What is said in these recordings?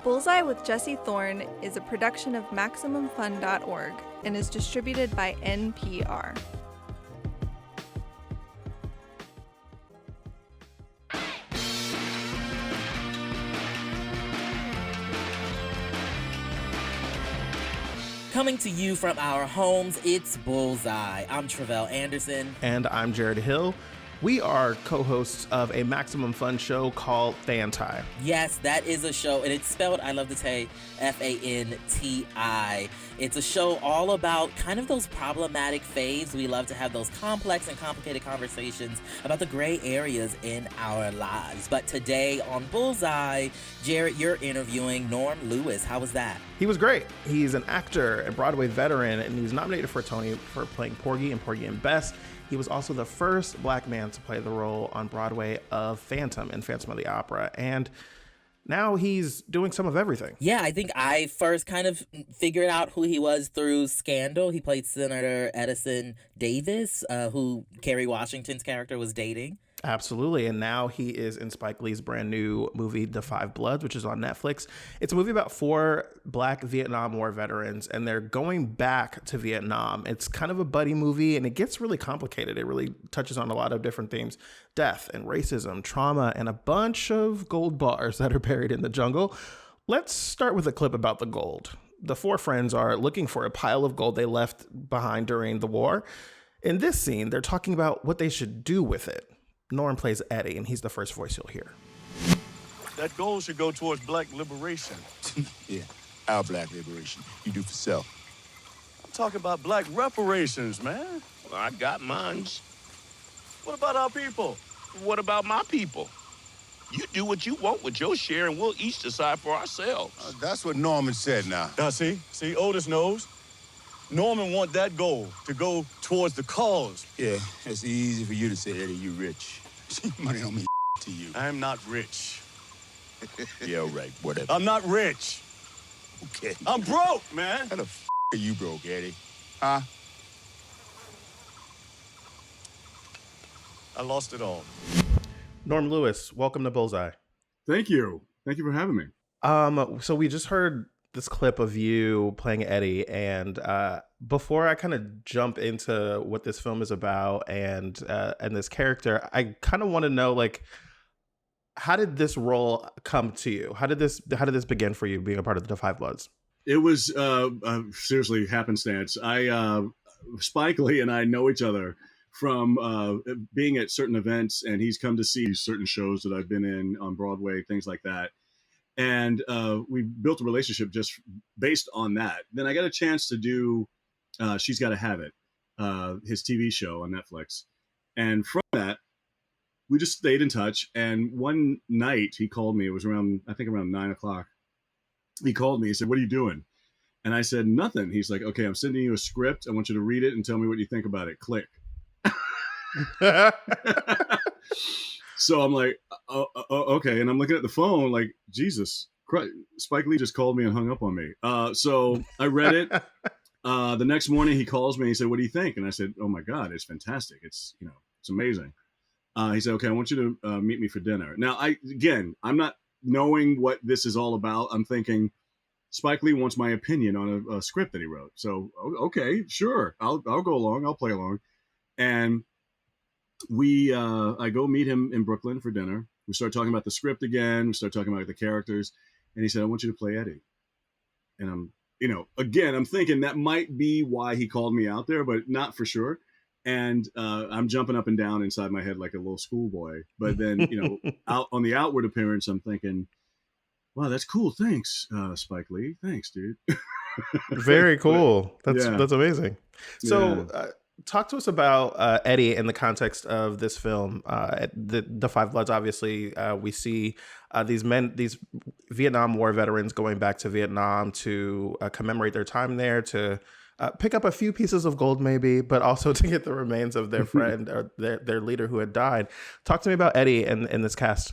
Bullseye with Jesse Thorn is a production of MaximumFun.org and is distributed by NPR. Coming to you from our homes, it's Bullseye. I'm Tre'vell Anderson. And I'm Jarrett Hill. We are co-hosts of a Maximum Fun show called FANTI. Yes, that is a show, and it's spelled, I love to say, F-A-N-T-I. It's a show all about kind of those problematic faves. We love to have those complex and complicated conversations about the gray areas in our lives. But today on Bullseye, Jarrett, you're interviewing Norm Lewis. How was that? He was great. He's an actor, a Broadway veteran, and he was nominated for a Tony for playing Porgy and Porgy and Bess. He was also the first Black man to play the role on Broadway of Phantom in Phantom of the Opera. And now he's doing some of everything. Yeah, I think I first kind of figured out who he was through Scandal. He played Senator Edison Davis, who Kerry Washington's character was dating. Absolutely. And now he is in Spike Lee's brand new movie, The Five Bloods, which is on Netflix. It's a movie about 4 Black Vietnam War veterans, and they're going back to Vietnam. It's kind of a buddy movie, and it gets really complicated. It really touches on a lot of different themes: death and racism, trauma, and a bunch of gold bars that are buried in the jungle. Let's start with a clip about the gold. The 4 friends are looking for a pile of gold they left behind during the war. In this scene, they're talking about what they should do with it. Norm plays Eddie, and he's the first voice you'll hear. That goal should go towards Black liberation. Yeah, our Black liberation. You do for self. I'm talking about Black reparations, man. Well, I got mines. What about our people? What about my people? You do what you want with your share, and we'll each decide for ourselves. That's what Norman said now. Now, see, Otis knows. Norman want that goal to go towards the cause. Yeah, it's easy for you to say, Eddie, you rich. Money don't mean to you. I'm not rich. Yeah, right, whatever. I'm not rich. Okay. I'm broke, man. How the are you broke, Eddie? Huh? I lost it all. Norm Lewis, welcome to Bullseye. Thank you. Thank you for having me. So we just heard this clip of you playing Eddie, and before I kind of jump into what this film is about and this character, I kind of want to know, like, how did this role come to you? How did this begin for you, being a part of the Five Bloods? It was seriously happenstance. Spike Lee and I know each other from being at certain events, and he's come to see certain shows that I've been in on Broadway, things like that. And we built a relationship just based on that. Then I got a chance to do She's Gotta Have It, his TV show on Netflix. And from that, we just stayed in touch. And one night he called me. It was around 9 o'clock. He called me. He said, "What are you doing?" And I said, "Nothing." He's like, "Okay, I'm sending you a script. I want you to read it and tell me what you think about it. Click." So I'm like, okay. And I'm looking at the phone like, Jesus Christ, Spike Lee just called me and hung up on me. So I read it. The next morning he calls me and he said, "What do you think?" And I said, "Oh my God, it's fantastic. It's amazing." He said, "Okay, I want you to meet me for dinner." Now, I'm not knowing what this is all about. I'm thinking Spike Lee wants my opinion on a script that he wrote. So, okay, sure. I'll go along. I'll play along. And I go meet him in Brooklyn for dinner. We start talking about the script again. We start talking about the characters. And he said, "I want you to play Eddie." And I'm thinking that might be why he called me out there, but not for sure. And I'm jumping up and down inside my head like a little schoolboy. But then, out on the outward appearance, I'm thinking, wow, that's cool. Thanks, Spike Lee. Thanks, dude. Very cool. That's amazing. So Yeah. Talk to us about Eddie in the context of this film. The Five Bloods, obviously, we see these Vietnam War veterans going back to Vietnam to commemorate their time there, to pick up a few pieces of gold maybe, but also to get the remains of their friend or their leader who had died. Talk to me about Eddie and this cast.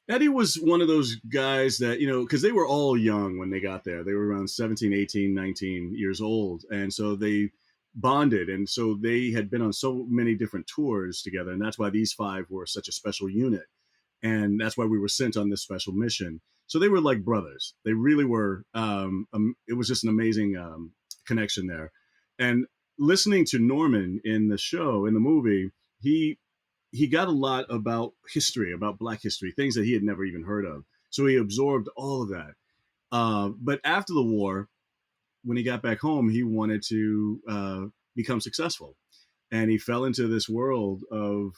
Eddie was one of those guys that, because they were all young when they got there. They were around 17, 18, 19 years old. And so they bonded. And so they had been on so many different tours together. And that's why these 5 were such a special unit. And that's why we were sent on this special mission. So they were like brothers. They really were. It was just an amazing connection there. And listening to Norman in the movie, he got a lot about history, about Black history, things that he had never even heard of. So he absorbed all of that. But after the war, when he got back home, he wanted to become successful. And he fell into this world of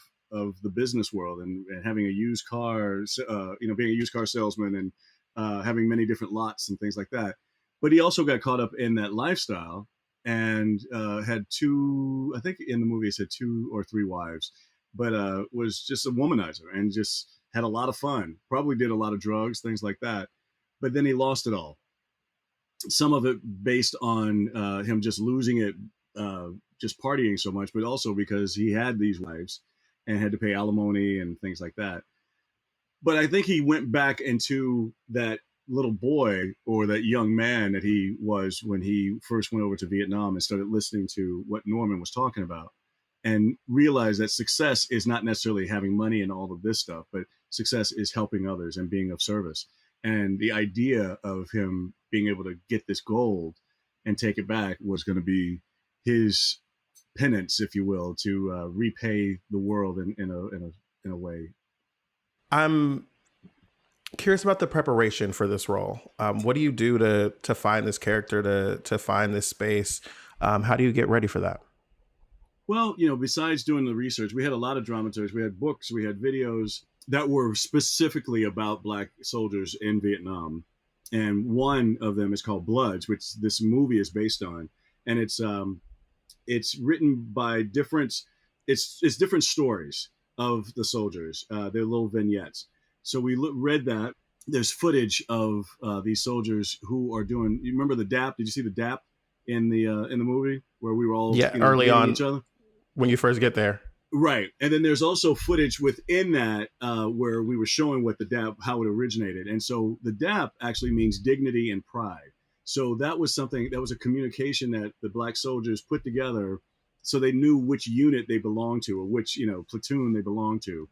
the business world and having a used car, being a used car salesman and having many different lots and things like that. But he also got caught up in that lifestyle and had I think in the movie he said 2 or 3 wives, but was just a womanizer and just had a lot of fun, probably did a lot of drugs, things like that. But then he lost it all. Some of it based on him just losing it, just partying so much, but also because he had these wives and had to pay alimony and things like that. But I think he went back into that little boy or that young man that he was when he first went over to Vietnam and started listening to what Norman was talking about and realized that success is not necessarily having money and all of this stuff, but success is helping others and being of service. And the idea of him being able to get this gold and take it back was going to be his penance, if you will, to repay the world in a way. I'm curious about the preparation for this role. What do you do to find this character, to find this space? How do you get ready for that? Well, besides doing the research, we had a lot of dramaturgs. We had books, we had videos that were specifically about Black soldiers in Vietnam. And one of them is called Bloods, which this movie is based on. And it's written by different stories of the soldiers. They're little vignettes. So we read that. There's footage of these soldiers who are doing. You remember the DAP? Did you see the DAP in the movie where we were all early on each other when you first get there? Right, and then there's also footage within that where we were showing what the DAP, how it originated, and so the DAP actually means dignity and pride. So that was something that was a communication that the Black soldiers put together, so they knew which unit they belonged to or which platoon they belonged to,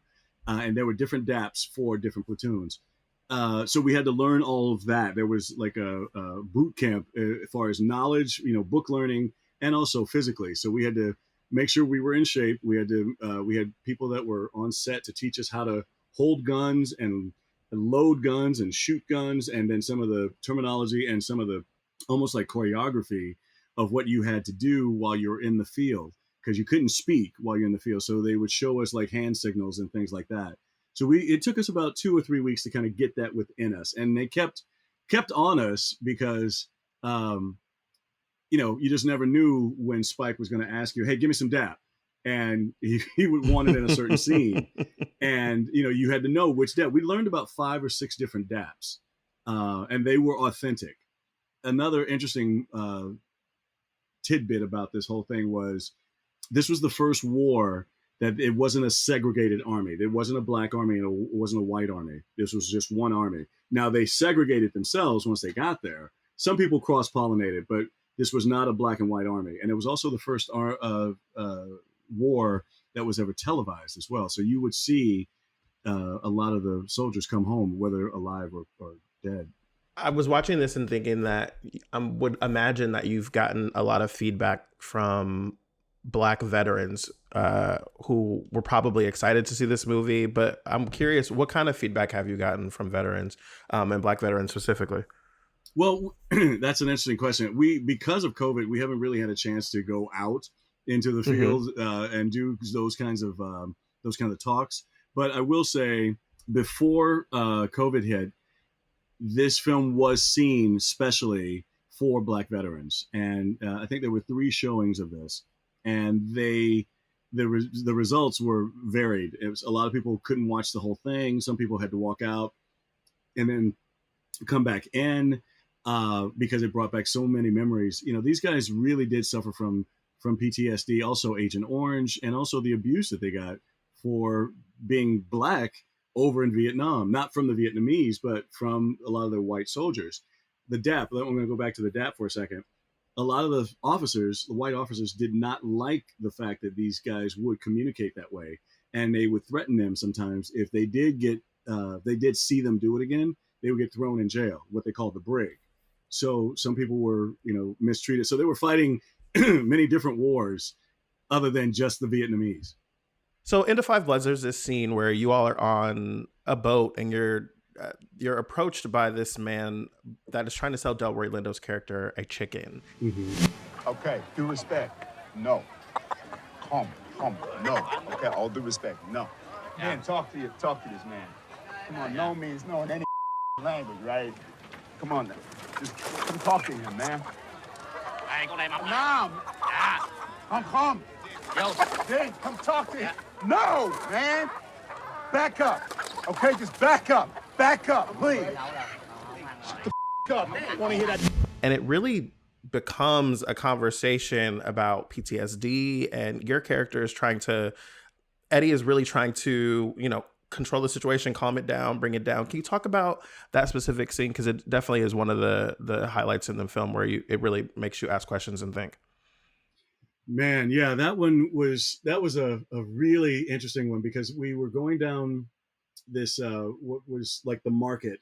and there were different DAPs for different platoons. So we had to learn all of that. There was like a boot camp as far as knowledge, book learning, and also physically. So we had to make sure we were in shape. We had people that were on set to teach us how to hold guns and load guns and shoot guns, and then some of the terminology and some of the almost like choreography of what you had to do while you're in the field, because you couldn't speak while you're in the field. So they would show us like hand signals and things like that. So it took us about 2 or 3 weeks to kind of get that within us, and they kept on us because you just never knew when Spike was going to ask you, hey, give me some DAP. And he would want it in a certain scene. And, you had to know which DAP. We learned about 5 or 6 different DAPs, and they were authentic. Another interesting tidbit about this whole thing was this was the first war that it wasn't a segregated army. There wasn't a Black army and it wasn't a white army. This was just one army. Now, they segregated themselves once they got there. Some people cross-pollinated, but this was not a Black and white army. And it was also the first war that was ever televised as well. So you would see a lot of the soldiers come home, whether alive or dead. I was watching this and thinking that I would imagine that you've gotten a lot of feedback from Black veterans who were probably excited to see this movie. But I'm curious, what kind of feedback have you gotten from veterans and Black veterans specifically? Well, that's an interesting question. Because of COVID, we haven't really had a chance to go out into the field and do those kinds of talks. But I will say, before COVID hit, this film was seen specially for Black veterans, and I think there were 3 showings of this, and the results were varied. It was a lot of people couldn't watch the whole thing. Some people had to walk out and then come back in. Because it brought back so many memories. These guys really did suffer from PTSD, also Agent Orange, and also the abuse that they got for being Black over in Vietnam, not from the Vietnamese, but from a lot of the white soldiers. The DAP, I'm going to go back to the DAP for a second. A lot of the white officers did not like the fact that these guys would communicate that way. And they would threaten them sometimes if they did get they did see them do it again, they would get thrown in jail, what they call the brig. So some people were, mistreated. So they were fighting many different wars other than just the Vietnamese. So in The Five Bloods, there's this scene where you all are on a boat and you're approached by this man that is trying to sell Delroy Lindo's character a chicken. Mm-hmm. Okay, due respect. No. Come. No. Okay, all due respect. No. Man, talk to this man. Come on, no means no in any language, right? Come on, just come talk to him, man. Nah. Come. Yo. Then come talk to him. No, man. Back up. Okay, just back up. Back up, please. Shut the up. I want to hear that. And it really becomes a conversation about PTSD, and your character is Eddie is really trying to, control the situation, calm it down, bring it down. Can you talk about that specific scene? Because it definitely is one of the highlights in the film where it really makes you ask questions and think. Man, yeah, that was a really interesting one, because we were going down this what was like the market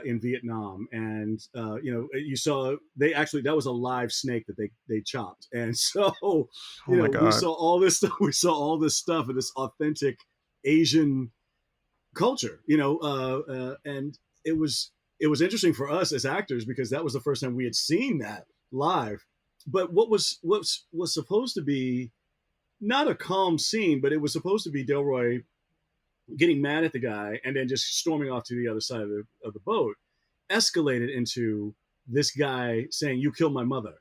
in Vietnam, and you saw that was a live snake that they chopped, and so we saw all this stuff. We saw all this stuff and this authentic Asian culture, and it was interesting for us as actors, because that was the first time we had seen that live. But what was supposed to be not a calm scene, but it was supposed to be Delroy getting mad at the guy and then just storming off to the other side of the boat, escalated into this guy saying, "You killed my mother."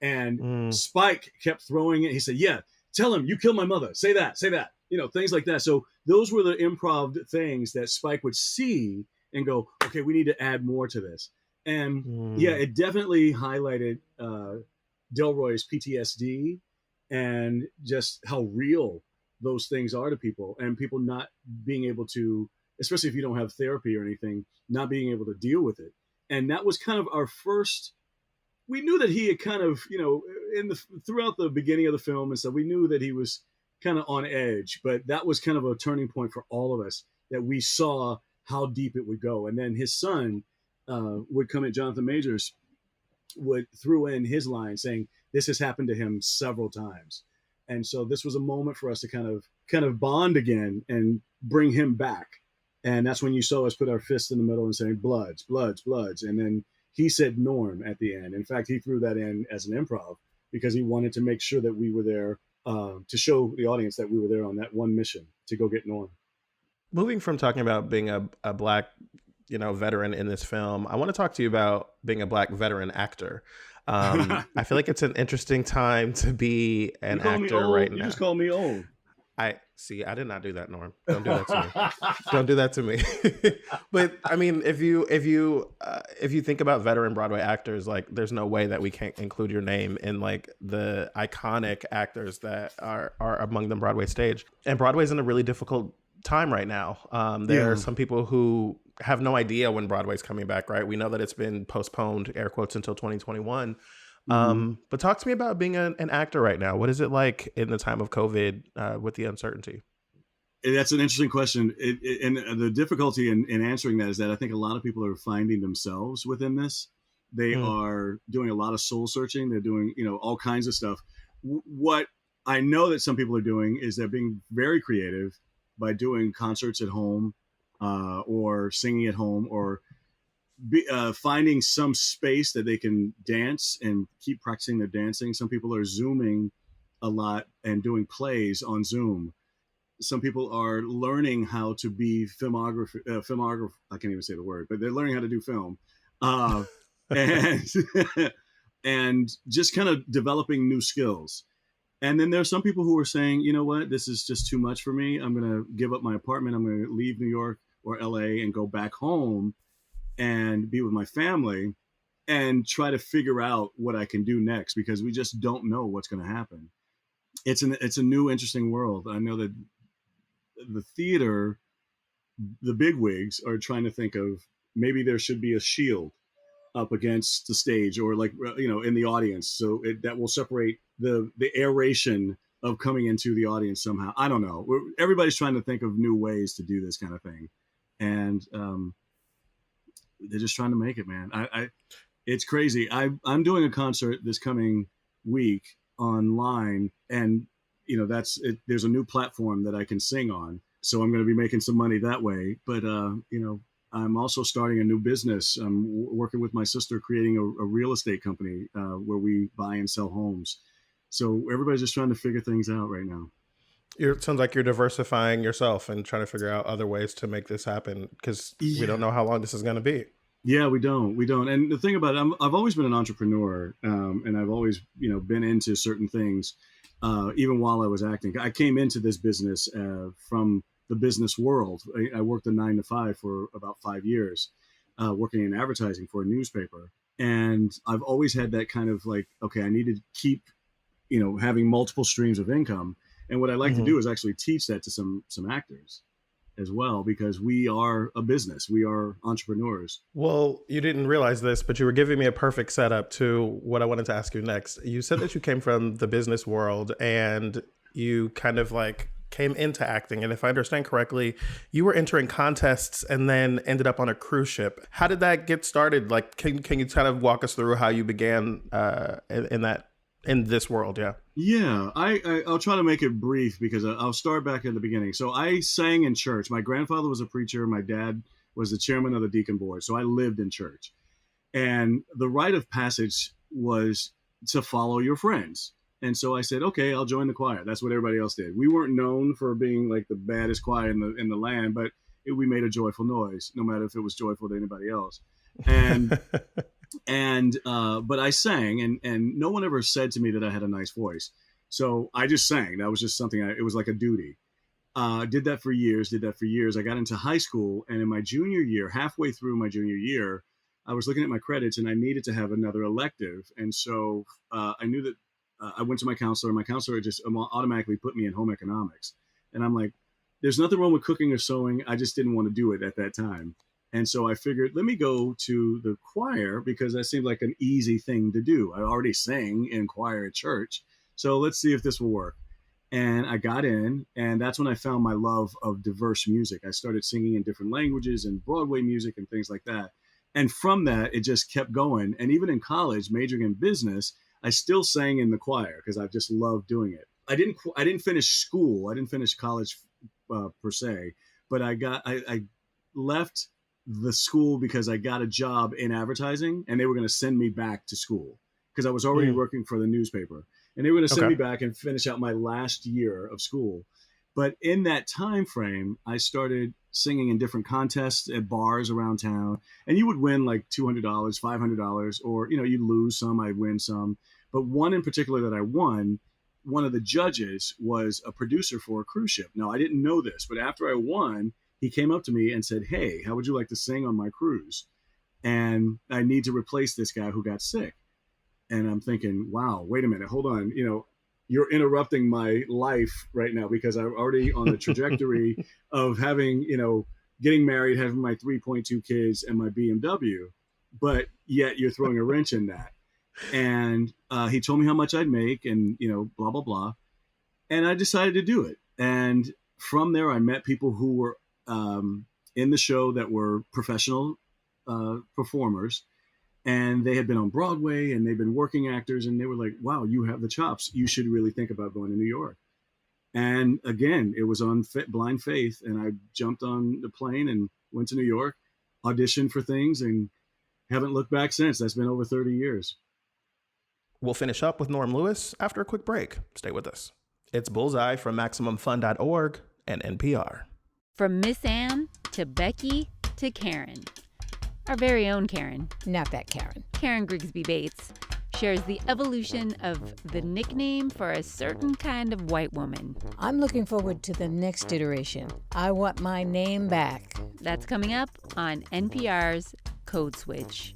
And Spike kept throwing it. He said, "Yeah, tell him you killed my mother. Say that, things like that. So those were the improv things that Spike would see and go, okay, we need to add more to this. And yeah, it definitely highlighted Delroy's PTSD and just how real those things are to people, and people not being able to, especially if you don't have therapy or anything, not being able to deal with it. And that was kind of our first, we knew that he had kind of, throughout the beginning of the film and stuff, we knew that he was kind of on edge, but that was kind of a turning point for all of us, that we saw how deep it would go. And then his son would come in, Jonathan Majors threw in his line saying, this has happened to him several times. And so this was a moment for us to kind of bond again and bring him back. And that's when you saw us put our fist in the middle and saying, bloods. And then he said Norm at the end. In fact, he threw that in as an improv because he wanted to make sure that we were there to show the audience that we were there on that one mission to go get Norm. Moving from talking about being a Black, veteran in this film, I want to talk to you about being a Black veteran actor. I feel like it's an interesting time to be an actor right now. You just called me old. I did not do that, Norm. Don't do that to me. Don't do that to me. But I mean, if you think about veteran Broadway actors, like there's no way that we can't include your name in like the iconic actors that are among the Broadway stage. And Broadway's in a really difficult time right now. There are some people who have no idea when Broadway's coming back, right? We know that it's been postponed, air quotes, until 2021. But talk to me about being an actor right now. What is it like in the time of COVID with the uncertainty? That's an interesting question. And the difficulty in answering that is that I think a lot of people are finding themselves within this. They are doing a lot of soul searching. They're doing, all kinds of stuff. What I know that some people are doing is they're being very creative by doing concerts at home or singing at home, or finding some space that they can dance and keep practicing their dancing. Some people are Zooming a lot and doing plays on Zoom. Some people are learning how to be filmographer. I can't even say the word, but they're learning how to do film, and and just kind of developing new skills. And then there's some people who are saying, you know what, this is just too much for me. I'm going to give up my apartment. I'm going to leave New York or LA and go back home and be with my family and try to figure out what I can do next, because we just don't know what's going to happen. It's a new, interesting world. I know that the theater, the bigwigs are trying to think of maybe there should be a shield up against the stage, or like, in the audience. So that will separate the aeration of coming into the audience somehow. I don't know. Everybody's trying to think of new ways to do this kind of thing. and they're just trying to make it, man. It's crazy. I'm doing a concert this coming week online, and that's it. There's a new platform that I can sing on, so I'm going to be making some money that way. But I'm also starting a new business. I'm working with my sister, creating a real estate company where we buy and sell homes. So everybody's just trying to figure things out right now. It sounds like you're diversifying yourself and trying to figure out other ways to make this happen, because we don't know how long this is going to be. Yeah, we don't. And the thing about it, I've always been an entrepreneur, and I've always, been into certain things, even while I was acting. I came into this business from the business world. I worked a 9-to-5 for about 5 years, working in advertising for a newspaper. And I've always had that kind of like, okay, I need to keep, having multiple streams of income. And what I like to do is actually teach that to some actors as well, because we are a business. We are entrepreneurs. Well, you didn't realize this, but you were giving me a perfect setup to what I wanted to ask you next. You said that you came from the business world and you kind of like came into acting. And if I understand correctly, you were entering contests and then ended up on a cruise ship. How did that get started? Like, can you kind of walk us through how you began in this world? Yeah, I'll try to make it brief, because I'll start back at the beginning. So I sang in church. My grandfather was a preacher. My dad was the chairman of the deacon board. So I lived in church. And the rite of passage was to follow your friends. And so I said, okay, I'll join the choir. That's what everybody else did. We weren't known for being like the baddest choir in the land, but we made a joyful noise, no matter if it was joyful to anybody else. And but I sang, and no one ever said to me that I had a nice voice. So I just sang. That was just something, it was like a duty. Did that for years. I got into high school, and in my junior year, halfway through my junior year, I was looking at my credits and I needed to have another elective. And so I knew that I went to my counselor, and my counselor just automatically put me in home economics. And I'm like, there's nothing wrong with cooking or sewing. I just didn't want to do it at that time. And so I figured, let me go to the choir, because that seemed like an easy thing to do. I already sang in choir at church. So let's see if this will work. And I got in, and that's when I found my love of diverse music. I started singing in different languages and Broadway music and things like that. And from that, it just kept going. And even in college, majoring in business, I still sang in the choir because I just loved doing it. I didn't finish school. I didn't finish college per se, but I left the school because I got a job in advertising, and they were going to send me back to school because I was already working for the newspaper, and they were going to send me back and finish out my last year of school. But in that time frame, I started singing in different contests at bars around town, and you would win like $200, $500, or, you'd lose some, I'd win some. But one in particular that I won, one of the judges was a producer for a cruise ship. Now, I didn't know this, but after I won, he came up to me and said, hey, how would you like to sing on my cruise? And I need to replace this guy who got sick. And I'm thinking, wow, wait a minute, hold on. You're interrupting my life right now, because I'm already on the trajectory of having, getting married, having my 3.2 kids and my BMW, but yet you're throwing a wrench in that. And he told me how much I'd make and, blah, blah, blah. And I decided to do it. And from there, I met people who were in the show that were professional performers, and they had been on Broadway and they've been working actors, and they were like, wow, you have the chops. You should really think about going to New York. And again, it was on blind faith. And I jumped on the plane and went to New York, auditioned for things, and haven't looked back since. That's been over 30 years. We'll finish up with Norm Lewis after a quick break. Stay with us. It's Bullseye from MaximumFun.org and NPR. From Miss Anne to Becky to Karen. Our very own Karen. Not that Karen. Karen Grigsby Bates shares the evolution of the nickname for a certain kind of white woman. I'm looking forward to the next iteration. I want my name back. That's coming up on NPR's Code Switch.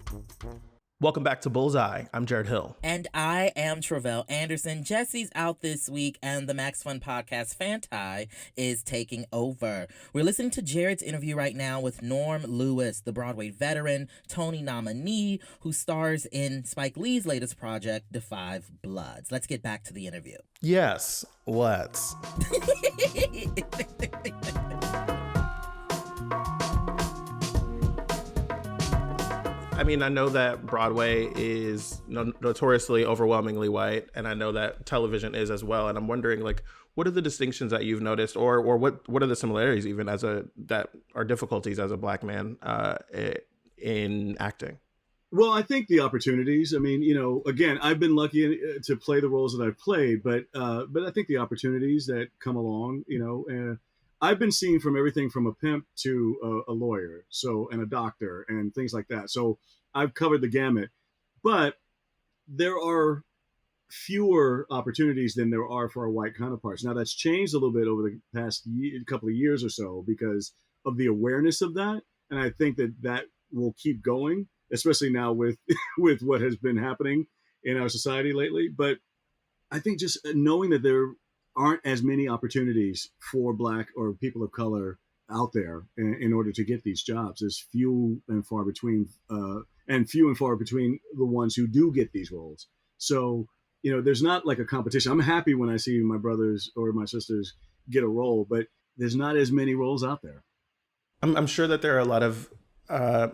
Welcome back to Bullseye. I'm Jarrett Hill. And I am Tre'vell Anderson. Jesse's out this week, and the Max Fun Podcast, FANTI, is taking over. We're listening to Jarrett's interview right now with Norm Lewis, the Broadway veteran, Tony nominee, who stars in Spike Lee's latest project, The Five Bloods. Let's get back to the interview. Yes, let's. I mean, I know that Broadway is notoriously overwhelmingly white, and I know that television is as well. And I'm wondering, like, what are the distinctions that you've noticed, or what are the similarities even that are difficulties as a Black man in acting? Well, I think the opportunities. I mean, again, I've been lucky to play the roles that I've played, but I think the opportunities that come along, I've been seeing from everything from a pimp to a lawyer, and a doctor and things like that. So I've covered the gamut, but there are fewer opportunities than there are for our white counterparts. Now that's changed a little bit over the past couple of years or so because of the awareness of that, and I think that will keep going, especially now with with what has been happening in our society lately. But I think just knowing that there aren't as many opportunities for Black or people of color out there in order to get these jobs. There's few and far between the ones who do get these roles. So, there's not like a competition. I'm happy when I see my brothers or my sisters get a role, but there's not as many roles out there. I'm sure that there are a lot of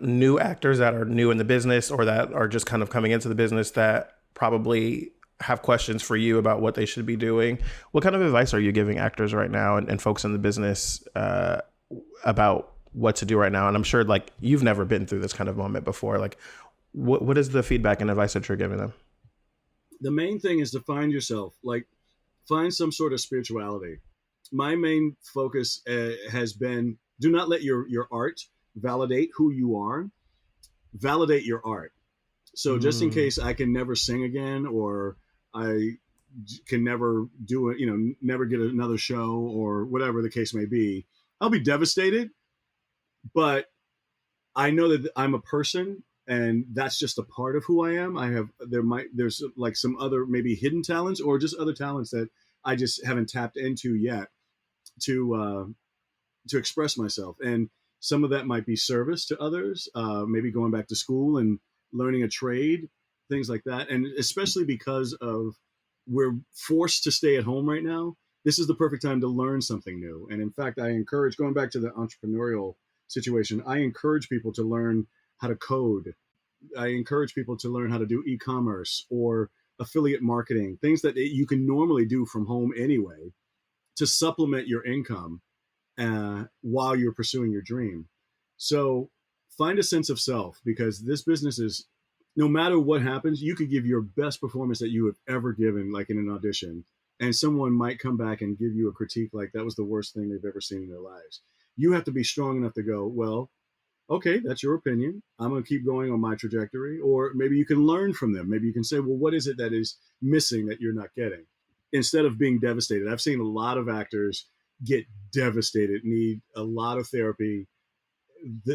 new actors that are new in the business or that are just kind of coming into the business that probably have questions for you about what they should be doing. What kind of advice are you giving actors right now and folks in the business about what to do right now? And I'm sure like you've never been through this kind of moment before. Like what is the feedback and advice that you're giving them? The main thing is to find yourself, like find some sort of spirituality. My main focus has been, do not let your art validate who you are. Validate your art. So just in case I can never sing again, or I can never do it, never get another show or whatever the case may be, I'll be devastated. But I know that I'm a person, and that's just a part of who I am. There's like some other maybe hidden talents or just other talents that I just haven't tapped into yet to express myself. And some of that might be service to others, maybe going back to school and learning a trade, things like that. And especially because we're forced to stay at home right now, this is the perfect time to learn something new. And in fact, I encourage, going back to the entrepreneurial situation, I encourage people to learn how to code. I encourage people to learn how to do e-commerce or affiliate marketing, things that you can normally do from home anyway, to supplement your income while you're pursuing your dream. So find a sense of self, because this business is, no matter what happens, you could give your best performance that you have ever given, like in an audition, and someone might come back and give you a critique like that was the worst thing they've ever seen in their lives. You have to be strong enough to go, well, okay, that's your opinion. I'm going to keep going on my trajectory. Or maybe you can learn from them. Maybe you can say, well, what is it that is missing that you're not getting? Instead of being devastated. I've seen a lot of actors get devastated, need a lot of therapy,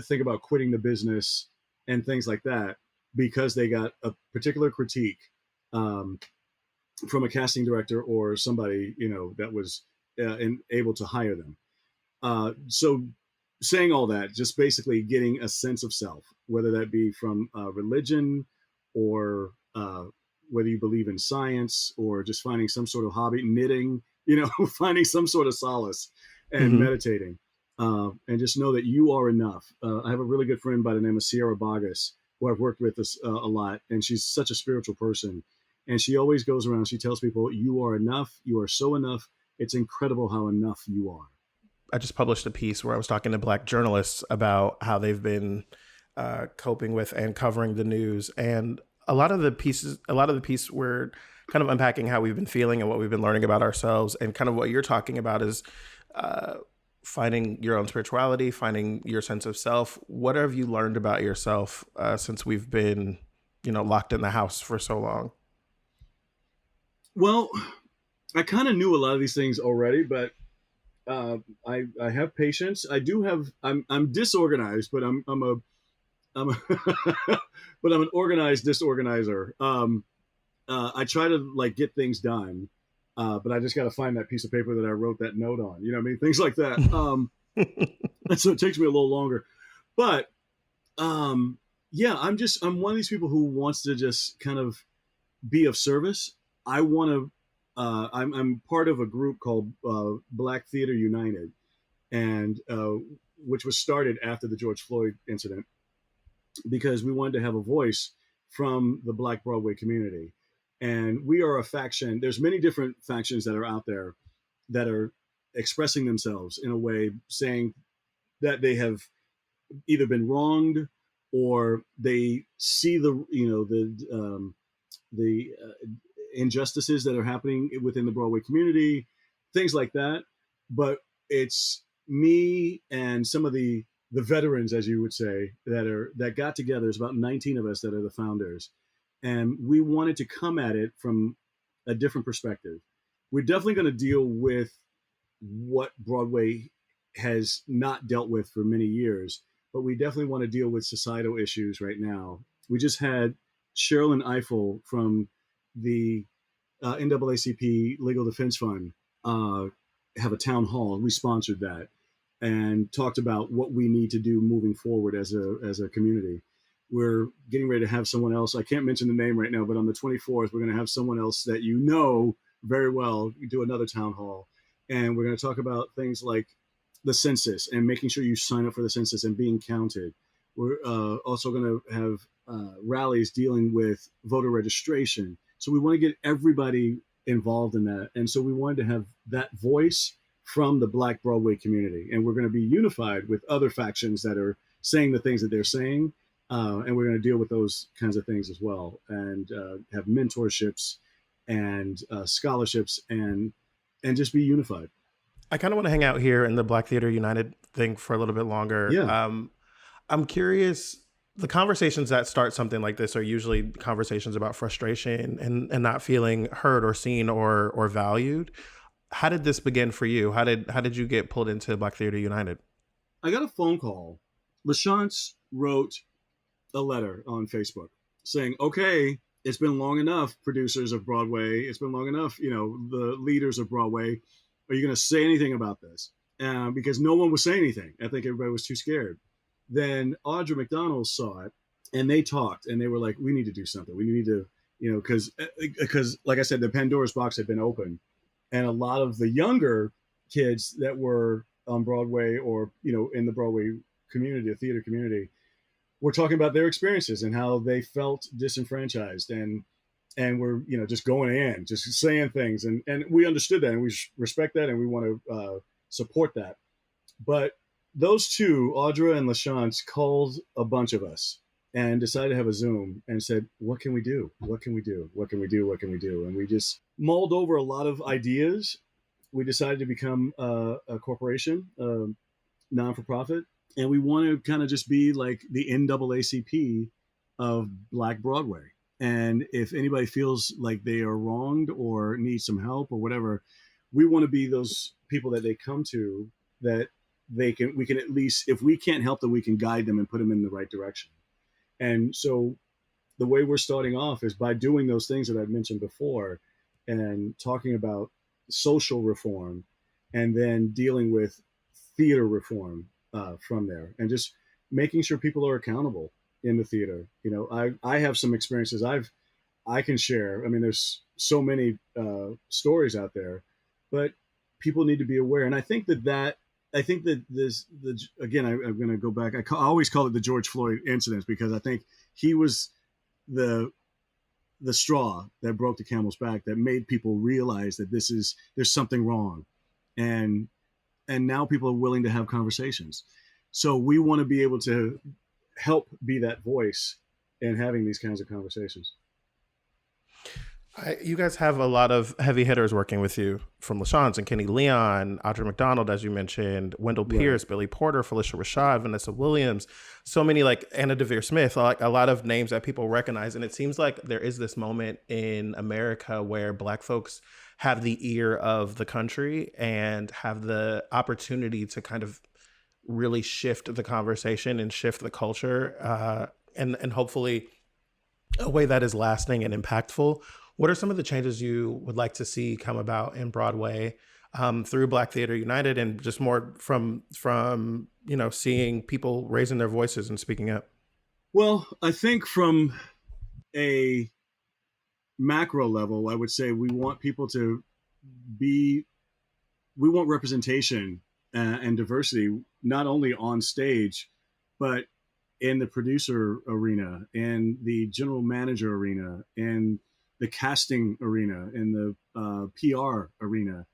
think about quitting the business and things like that because they got a particular critique from a casting director or somebody, that was able to hire them. So saying all that, just basically getting a sense of self, whether that be from religion or whether you believe in science or just finding some sort of hobby, knitting, finding some sort of solace and meditating. And just know that you are enough. I have a really good friend by the name of Sierra Bogus, who I've worked with a lot, and she's such a spiritual person. And she always goes around, she tells people, you are enough. You are so enough. It's incredible how enough you are. I just published a piece where I was talking to Black journalists about how they've been coping with and covering the news. And a lot of the piece we're kind of unpacking how we've been feeling and what we've been learning about ourselves. And kind of what you're talking about is finding your own spirituality, finding your sense of self. What have you learned about yourself since we've been, locked in the house for so long? Well, I kind of knew a lot of these things already, but I have patience. I'm disorganized, but I'm an organized disorganizer. I try to get things done, but I just got to find that piece of paper that I wrote that note on. You know what I mean? Things like that. And so it takes me a little longer, but yeah, I'm one of these people who wants to just kind of be of service. I want to. I'm part of a group called Black Theater United, and which was started after the George Floyd incident. because we wanted to have a voice from the Black Broadway community. And we are a faction. There's many different factions that are out there that are expressing themselves in a way, saying that they have either been wronged or they see the injustices that are happening within the Broadway community, things like that. But it's me and some of the veterans, as you would say, that got together. There's about 19 of us that are the founders, and we wanted to come at it from a different perspective. We're definitely going to deal with what Broadway has not dealt with for many years, but we definitely want to deal with societal issues right now. We just had Sherilyn Eiffel from the NAACP Legal Defense Fund have a town hall. We sponsored that and talked about what we need to do moving forward as a community. We're getting ready to have someone else. I can't mention the name right now, but on the 24th, we're going to have someone else that you know very well do another town hall. And we're going to talk about things like the census and making sure you sign up for the census and being counted. We're also going to have rallies dealing with voter registration. So we want to get everybody involved in that. And so we wanted to have that voice from the Black Broadway community. And we're going to be unified with other factions that are saying the things that they're saying. And we're going to deal with those kinds of things as well, and have mentorships and scholarships and just be unified. I kind of want to hang out here in the Black Theater United thing for a little bit longer. Yeah. I'm curious, the conversations that start something like this are usually conversations about frustration and not feeling heard or seen or valued. How did this begin for you? How did you get pulled into Black Theater United? I got a phone call. LaChance wrote a letter on Facebook saying, okay, it's been long enough, producers of Broadway. It's been long enough, the leaders of Broadway. Are you going to say anything about this? Because no one was saying anything. I think everybody was too scared. Then Audra McDonald saw it, and they talked, and they were like, we need to do something. We need to, because like I said, the Pandora's box had been open. And a lot of the younger kids that were on Broadway or, in the Broadway community, the theater community, were talking about their experiences and how they felt disenfranchised and we're, just going in, just saying things. And we understood that, and we respect that, and we want to support that. But those two, Audra and LaChance, called a bunch of us and decided to have a Zoom and said, what can we do? What can we do? What can we do? What can we do? And we just mulled over a lot of ideas. We decided to become a corporation, non-for-profit. And we want to kind of just be like the NAACP of Black Broadway. And if anybody feels like they are wronged or need some help or whatever, we want to be those people that they come to, that we can at least, if we can't help them, we can guide them and put them in the right direction. And so the way we're starting off is by doing those things that I've mentioned before and talking about social reform and then dealing with theater reform from there, and just making sure people are accountable in the theater. I have some experiences I can share. I mean, there's so many stories out there, but people need to be aware. And I think that again, I'm going to go back. I always call it the George Floyd incident, because I think he was the straw that broke the camel's back, that made people realize that there's something wrong. And now people are willing to have conversations. So we want to be able to help be that voice in having these kinds of conversations. You guys have a lot of heavy hitters working with you, from LaChance and Kenny Leon, Audra McDonald, as you mentioned, Wendell Pierce, Billy Porter, Felicia Rashad, Vanessa Williams, so many, like Anna Devere Smith, like a lot of names that people recognize. And it seems like there is this moment in America where Black folks have the ear of the country and have the opportunity to kind of really shift the conversation and shift the culture, and hopefully a way that is lasting and impactful. What are some of the changes you would like to see come about in Broadway through Black Theater United, and just more from seeing people raising their voices and speaking up? Well, I think from a macro level, I would say we want people to we want representation and diversity, not only on stage, but in the producer arena, in the general manager arena, in the casting arena, in the PR arena,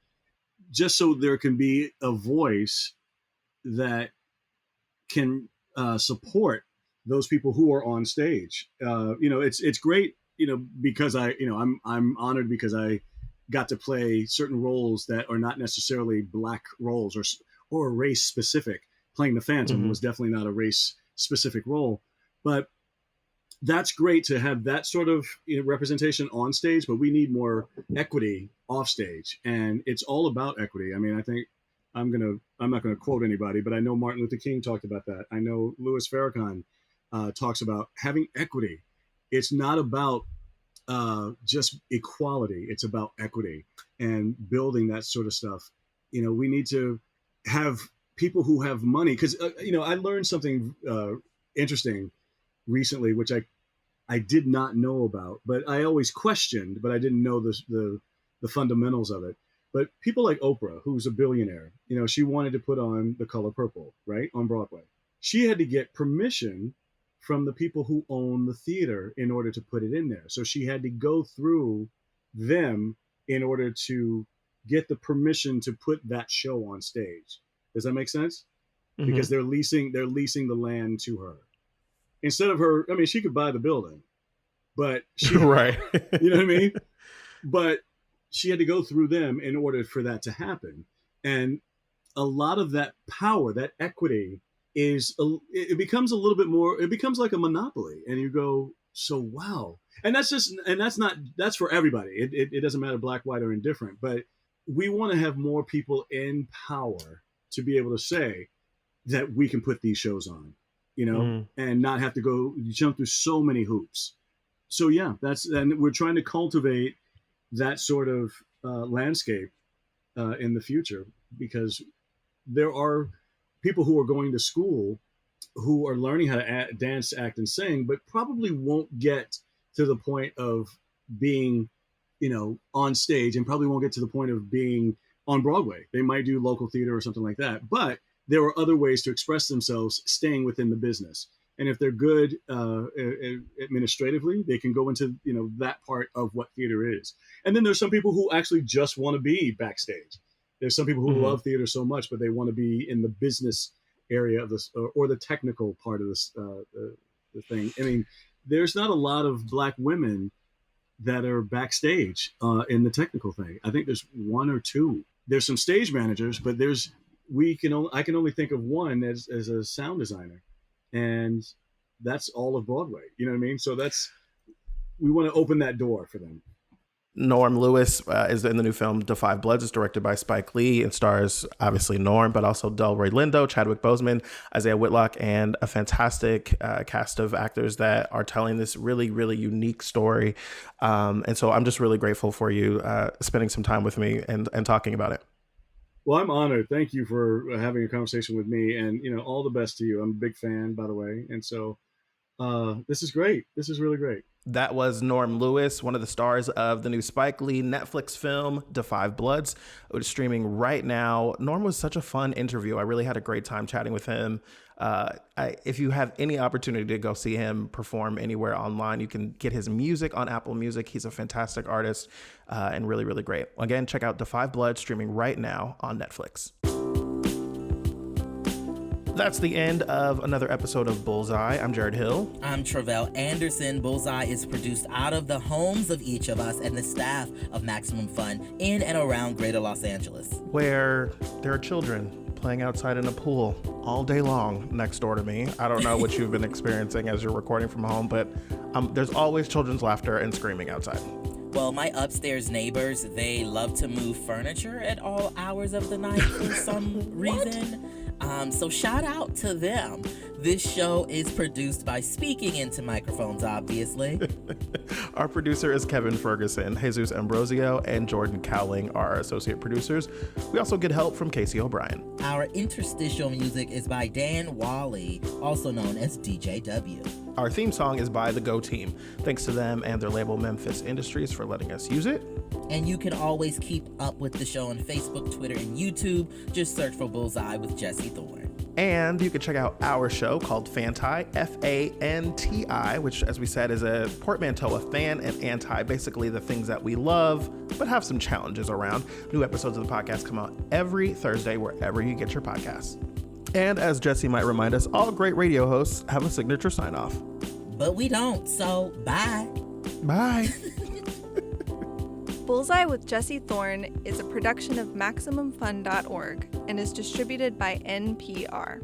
just so there can be a voice that can support those people who are on stage. It's great, because I'm honored because I got to play certain roles that are not necessarily Black roles or race specific. Playing the Phantom was definitely not a race specific role, but that's great to have that sort of representation on stage, but we need more equity off stage. And it's all about equity. I mean, I think I'm not going to quote anybody, but I know Martin Luther King talked about that. I know Louis Farrakhan talks about having equity. It's not about just equality. It's about equity and building that sort of stuff. We need to have people who have money, because I learned something interesting recently, which I did not know about, but I always questioned, but I didn't know the fundamentals of it. But people like Oprah, who's a billionaire, she wanted to put on The Color Purple, right, on Broadway. She had to get permission from the people who own the theater in order to put it in there. So she had to go through them in order to get the permission to put that show on stage. Does that make sense? Mm-hmm. Because they're leasing the land to her. Instead of her, I mean, she could buy the building, but she, right. You know what I mean? But she had to go through them in order for that to happen. And a lot of that power, that equity it becomes a little bit more, it becomes like a monopoly. And you go, so wow. And that's for everybody. It doesn't matter black, white, or indifferent, but we want to have more people in power to be able to say that we can put these shows on, and not have to jump through so many hoops. So yeah, and we're trying to cultivate that sort of landscape in the future, because there are people who are going to school who are learning how to dance, act, and sing, but probably won't get to the point of being, on stage, and probably won't get to the point of being on Broadway. They might do local theater or something like that, but there are other ways to express themselves staying within the business. And if they're good administratively, they can go into, that part of what theater is. And then there's some people who actually just want to be backstage. There's some people who love theater so much, but they want to be in the business area of this or the technical part of this, the thing. I mean, there's not a lot of Black women that are backstage in the technical thing. I think there's one or two. There's some stage managers, but I can only think of one as a sound designer, and that's all of Broadway. You know what I mean? So we want to open that door for them. Norm Lewis is in the new film The Five Bloods. It's directed by Spike Lee and stars obviously Norm, but also Delroy Lindo, Chadwick Boseman, Isaiah Whitlock, and a fantastic cast of actors that are telling this really, really unique story. And so I'm just really grateful for you spending some time with me and talking about it. Well, I'm honored. Thank you for having a conversation with me, and all the best to you. I'm a big fan, by the way. And so this is great. This is really great. That was Norm Lewis, one of the stars of the new Spike Lee Netflix film, The Five Bloods, which is streaming right now. Norm was such a fun interview. I really had a great time chatting with him. If you have any opportunity to go see him perform anywhere online, you can get his music on Apple Music. He's a fantastic artist and really, really great. Again, check out The Five Bloods, streaming right now on Netflix. That's the end of another episode of Bullseye. I'm Jarrett Hill. I'm Tre'vell Anderson. Bullseye is produced out of the homes of each of us and the staff of Maximum Fun in and around Greater Los Angeles, where there are children playing outside in a pool all day long next door to me. I don't know what you've been experiencing as you're recording from home, but there's always children's laughter and screaming outside. Well, my upstairs neighbors, they love to move furniture at all hours of the night for some reason. So shout out to them. This show is produced by speaking into microphones, obviously. Our producer is Kevin Ferguson. Jesus Ambrosio and Jordan Cowling are our associate producers. We also get help from Casey O'Brien. Our interstitial music is by Dan Wally, also known as DJW. Our theme song is by The Go Team. Thanks to them and their label Memphis Industries for letting us use it. And you can always keep up with the show on Facebook, Twitter, and YouTube. Just search for Bullseye with Jesse Thorn. And you can check out our show called FANTI, F-A-N-T-I, which, as we said, is a portmanteau of fan and anti, basically the things that we love, but have some challenges around. New episodes of the podcast come out every Thursday wherever you get your podcasts. And as Jesse might remind us, all great radio hosts have a signature sign-off. But we don't, so bye. Bye. Bullseye with Jesse Thorn is a production of MaximumFun.org and is distributed by NPR.